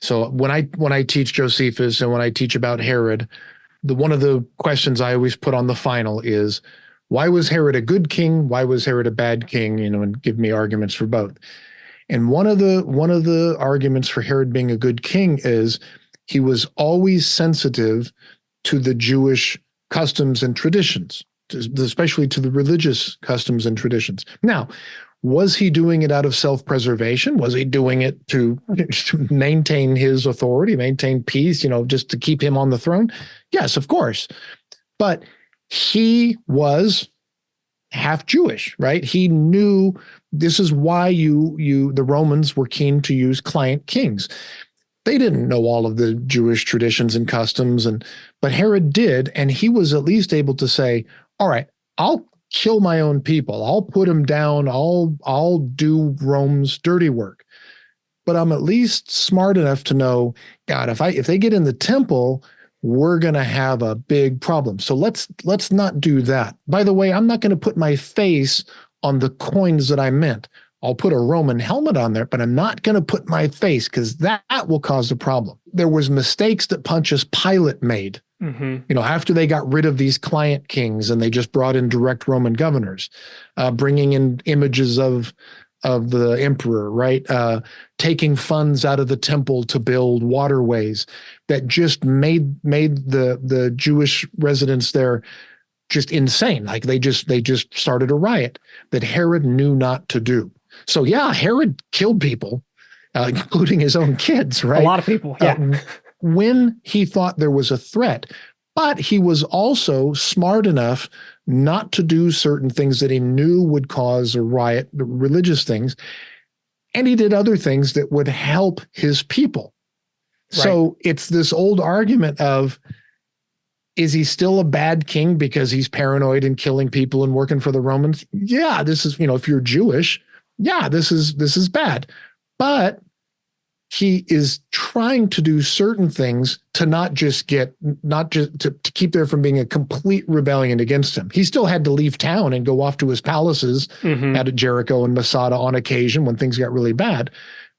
So when I teach Josephus and when I teach about Herod, one of the questions I always put on the final is, why was Herod a good king? Why was Herod a bad king? And give me arguments for both. And one of the arguments for Herod being a good king is he was always sensitive to the Jewish customs and traditions, especially to the religious customs and traditions. Now, was he doing it out of self-preservation? Was he doing it to maintain his authority, maintain peace, just to keep him on the throne? Yes, of course. But he was half Jewish, right? He knew this is why the Romans were keen to use client kings. They didn't know all of the Jewish traditions and customs, but Herod did, and he was at least able to say, all right, I'll kill my own people. I'll put them down. I'll do Rome's dirty work. But I'm at least smart enough to know, God, if they get in the temple, we're going to have a big problem. So let's not do that. By the way, I'm not going to put my face on the coins that I mint. I'll put a Roman helmet on there, but I'm not going to put my face because that will cause a problem. There was mistakes that Pontius Pilate made. After they got rid of these client kings and they just brought in direct Roman governors, bringing in images of the emperor, right? Taking funds out of the temple to build waterways that just made the Jewish residents there just insane. Like they just started a riot that Herod knew not to do. So yeah, Herod killed people, including his own kids, right? A lot of people, yeah. When he thought there was a threat, but he was also smart enough not to do certain things that he knew would cause a riot, the religious things, and he did other things that would help his people. Right. So it's this old argument of, is he still a bad king because he's paranoid and killing people and working for the Romans? Yeah, this is, if you're Jewish, yeah, this is bad. But he is trying to do certain things to to keep there from being a complete rebellion against him. He still had to leave town and go off to his palaces out at Jericho and Masada on occasion when things got really bad.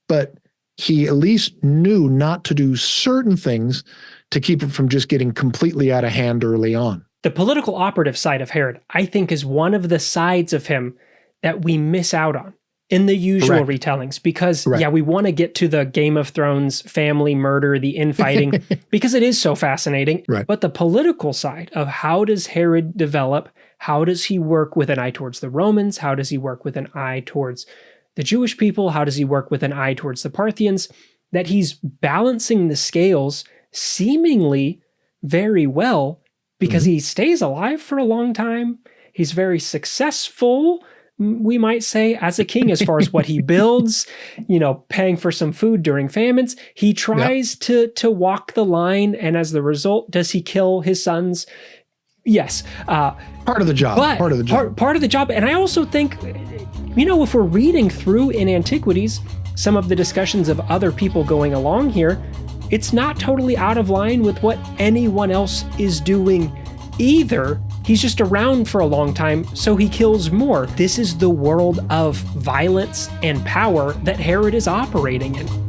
But he at least knew not to do certain things to keep it from just getting completely out of hand early on. The political operative side of Herod, I think, is one of the sides of him that we miss out on in the usual retellings, because we want to get to the Game of Thrones family murder, the infighting, because it is so fascinating. Right. But the political side of how does Herod develop? How does he work with an eye towards the Romans? How does he work with an eye towards the Jewish people? How does he work with an eye towards the Parthians? That he's balancing the scales seemingly very well because he stays alive for a long time. He's very successful, we might say, as a king, as far as what he builds, paying for some food during famines. He tries to walk the line, and as the result, does he kill his sons? Yes. Part of the job. Part of the job. And I also think, if we're reading through in Antiquities some of the discussions of other people going along here, it's not totally out of line with what anyone else is doing either. He's just around for a long time, so he kills more. This is the world of violence and power that Herod is operating in.